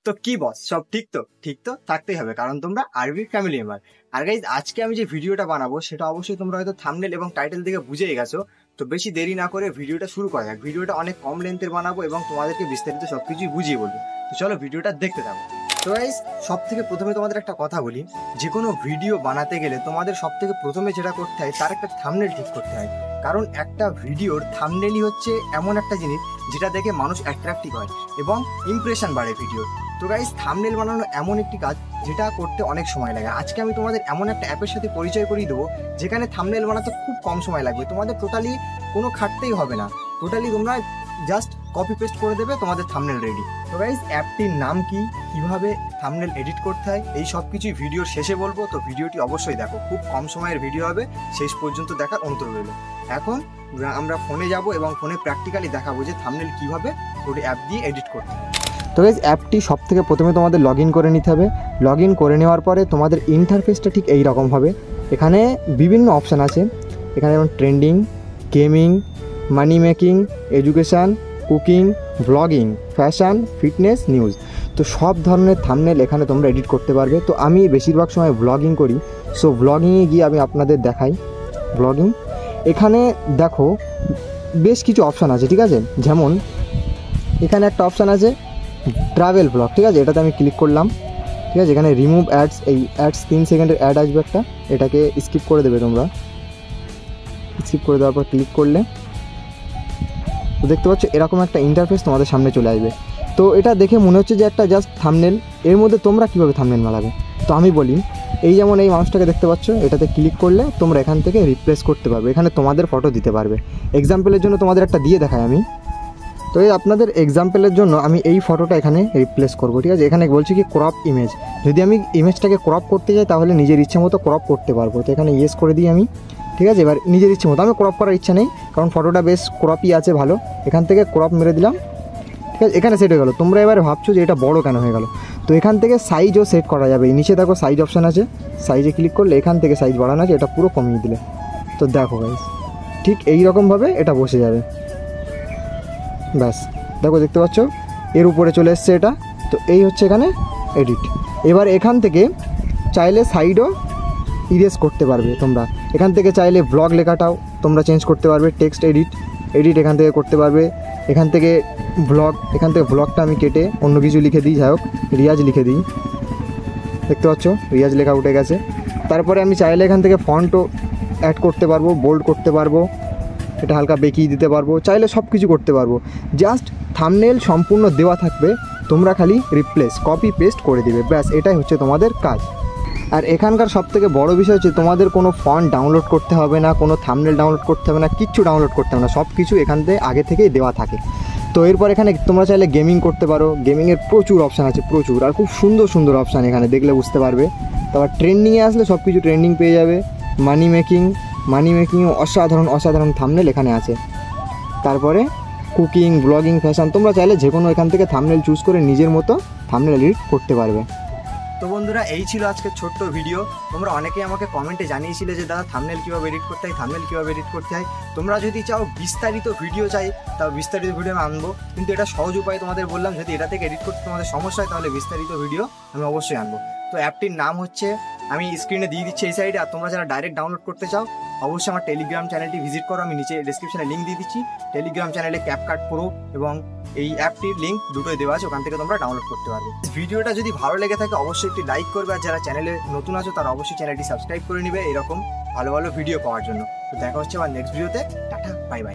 তো কি বস, সব ঠিক তো? ঠিক তো থাকতেই হবে, কারণ তোমরা আরবি ফ্যামিলি মেম্বার। আর গাইজ, আজকে আমি যে ভিডিওটা বানাবো সেটা অবশ্যই তোমরা হয়তো থাম্বনেল এবং টাইটেল থেকে বুঝেই গেছো। তো বেশি দেরি না করে ভিডিওটা শুরু করা যাক। ভিডিওটা অনেক কম লেন্থের বানাবো এবং তোমাদেরকে বিস্তারিত সবকিছুই বুঝিয়ে বলবো। তো চলো ভিডিওটা দেখতে থাকো। তো গাইজ, সব থেকে প্রথমে তোমাদের একটা কথা বলি, যে কোনো ভিডিও বানাতে গেলে তোমাদের সব থেকে প্রথমে যেটা করতে হয় তার একটা থাম্বনেল ঠিক করতে হয়। কারণ একটা ভিডিওর থাম্বনেলই হচ্ছে এমন একটা জিনিস যেটা দেখে মানুষ অ্যাট্রাক্টিভ হয় এবং ইমপ্রেশন বাড়ে ভিডিওর। তো গাইস, থাম্বনেল বানানো এমন একটি কাজ যেটা করতে অনেক সময় লাগে। আজকে আমি তোমাদের এমন একটা অ্যাপের সাথে পরিচয় করিয়ে দেবো যেখানে থাম্বনেল বানাতে খুব কম সময় লাগবে। তোমাদের টোটালি কোনো খাটতেই হবে না, টোটালি তোমরা জাস্ট কপি পেস্ট করে দেবে, তোমাদের থাম্বনেল রেডি। তো গাইস, অ্যাপটির নাম কি, কিভাবে থাম্বনেল এডিট করতে হয়, এই সব কিছুই ভিডিওর শেষে বলবো। তো ভিডিওটি অবশ্যই দেখো, খুব কম সময়ের ভিডিও হবে, শেষ পর্যন্ত দেখার অনুরোধ রইল। এখন আমরা ফোনে যাব এবং ফোনে প্র্যাকটিক্যালি দেখাবো যে থাম্বনেল কিভাবে ওই অ্যাপ দিয়ে এডিট করতে হয়। তো গাইজ, অ্যাপটি সব থেকে প্রথমে তোমাদের লগ ইন করে নিতে হবে। লগ ইন করে নেওয়ার পরে তোমাদের ইন্টারফেসটা ঠিক এই রকম হবে। এখানে বিভিন্ন অপশান আছে। এখানে যেমন ট্রেন্ডিং, গেমিং, মানি making, education, cooking, blogging, fashion, fitness, news. তো সব ধরনের থাম্বনেল এখানে তোমরা এডিট করতে পারবে। তো আমি বেশিরভাগ সময় ব্লগিং করি, সো ব্লগিংয়ে গিয়ে আমি আপনাদের দেখাই ব্লগিং। এখানে দেখো বেশ কিছু অপশান আছে, ঠিক আছে। যেমন এখানে একটা অপশান আছে ট্রাভেল ব্লগ, ঠিক আছে। এটাতে আমি ক্লিক করলাম, ঠিক আছে। এখানে রিমুভ অ্যাডস, এই অ্যাডস 3 সেকেন্ডের অ্যাড আসবে একটা, এটাকে স্কিপ করে দেবে তোমরা। স্কিপ করে দেওয়ার পর ক্লিক করলে তো দেখতে পাচ্ছ এরকম একটা ইন্টারফেস তোমাদের সামনে চলে আসবে। তো এটা দেখে মনে হচ্ছে যে একটা জাস্ট থাম্বনেল। এর মধ্যে তোমরা কীভাবে থাম্বনেল বানাবে তো আমি বলি, এই যেমন এই মানুষটাকে দেখতে পাচ্ছ, এটাতে ক্লিক করলে তোমরা এখান থেকে রিপ্লেস করতে পারবে। এখানে তোমাদের ফটো দিতে পারবে। এক্সাম্পলের জন্য তোমাদের একটা দিয়ে দেখাই আমি। তো এই আপনাদের এক্সাম্পলের জন্য আমি এই ফটোটা এখানে রিপ্লেস করবো, ঠিক আছে। এখানে বলছি কি ক্রপ ইমেজ। যদি আমি ইমেজটাকে ক্রপ করতে যাই তাহলে নিজের ইচ্ছে মতো ক্রপ করতে পারবো। তো এখানে ইয়েস করে দিই আমি, ঠিক আছে। এবার নিজের ইচ্ছে মতো, আমি ক্রপ করার ইচ্ছা নেই কারণ ফটোটা বেশ ক্রপই আছে ভালো। এখান থেকে ক্রপ মেরে দিলাম, ঠিক আছে। এখানে সেট হয়ে গেলো। তোমরা এবার ভাবছো যে এটা বড় কেন হয়ে গেল, তো এখান থেকে সাইজও সেট করা যাবে। এই নিচে দেখো সাইজ অপশান আছে, সাইজে ক্লিক করলে এখান থেকে সাইজ বাড়ানো আছে, এটা পুরো কমিয়ে দিলে তো দেখো গাইস ঠিক এই রকমভাবে এটা বসে যাবে। ব্যাস দেখো, দেখতে পাচ্ছ এর উপরে চলে এসছে এটা। তো এই হচ্ছে এখানে এডিট। এবার এখান থেকে চাইলে সাইডও ইরেজ করতে পারবে তোমরা। এখান থেকে চাইলে ব্লগ লেখাটাও তোমরা চেঞ্জ করতে পারবে। টেক্সট এডিট এখান থেকে করতে পারবে। এখান থেকে ব্লগটা আমি কেটে অন্য কিছু লিখে দিই, যাই হোক রিয়াজ লিখে দিই। দেখতে পাচ্ছ রিয়াজ লেখা উঠে গেছে। তারপরে আমি চাইলে এখান থেকে ফন্টও অ্যাড করতে পারবো, বোল্ড করতে পারবো, এটা হালকা বেঁকিয়ে দিতে পারবো, চাইলে সব কিছু করতে পারবো। জাস্ট থাম্বনেল সম্পূর্ণ দেওয়া থাকবে, তোমরা খালি রিপ্লেস কপি পেস্ট করে দিবে, ব্যাস এটাই হচ্ছে তোমাদের কাজ। আর এখানকার সবথেকে বড় বিষয় হচ্ছে তোমাদের কোনো ফন্ট ডাউনলোড করতে হবে না, কোনো থাম্বনেল ডাউনলোড করতে হবে না, কিচ্ছু ডাউনলোড করতে হবে না, সব কিছু এখান থেকে আগে থেকেই দেওয়া থাকে। তো এরপর এখানে তোমরা চাইলে গেমিং করতে পারো। গেমিংয়ের প্রচুর অপশান আছে, প্রচুর, আর খুব সুন্দর সুন্দর অপশান এখানে দেখলে বুঝতে পারবে। তারপর ট্রেন্ডিংয়ে আসলে সব কিছু ট্রেন্ডিং পেয়ে যাবে। মানি মেকিংও অসাধারণ থাম্বনেল এখানে আছে। তারপরে কুকিং, ব্লগিং, ফ্যাশন, তোমরা চাইলে যে কোনো এখান থেকে থাম্বনেল চুজ করে নিজের মতো থাম্বনেল এডিট করতে পারবে। তো বন্ধুরা, এই ছিল আজকের ছোট্ট ভিডিও। তোমরা অনেকেই আমাকে কমেন্টে জানিয়েছিলে যে দাদা থাম্বনেল কীভাবে এডিট করতে হয়। তোমরা যদি চাও বিস্তারিত ভিডিও চাই, তাও বিস্তারিত ভিডিও আমি আনবো, কিন্তু এটা সহজ উপায় তোমাদের বললাম। যদি এটা থেকে এডিট করতে তোমাদের সমস্যা হয় তাহলে বিস্তারিত ভিডিও আমি অবশ্যই আনবো। তো অ্যাপটির নাম হচ্ছে, আমি স্ক্রিনে দিয়ে দিচ্ছি এই সাইডে। আর তোমরা যারা ডাইরেক্ট ডাউনলোড করতে চাও অবশ্যই আমার টেলিগ্রাম চ্যানেলটি ভিজিট করো, আমি নিচে ডিসক্রিপশনে লিঙ্ক দিয়ে দিচ্ছি। টেলিগ্রাম চ্যানেলে ক্যাপকাট প্রো এবং এই অ্যাপটির লিঙ্ক দুটোই দেওয়া আছে, ওখান থেকে তোমরা ডাউনলোড করতে পারবে। ভিডিওটা যদি ভালো লেগে থাকে অবশ্যই একটি লাইক করবে, আর যারা চ্যানেলে নতুন আছো তারা অবশ্যই চ্যানেলটি সাবস্ক্রাইব করে নিবে এরকম ভালো ভালো ভিডিও পাওয়ার জন্য। তো দেখা হচ্ছে আবার নেক্সট ভিডিওতে। Tata, bye bye.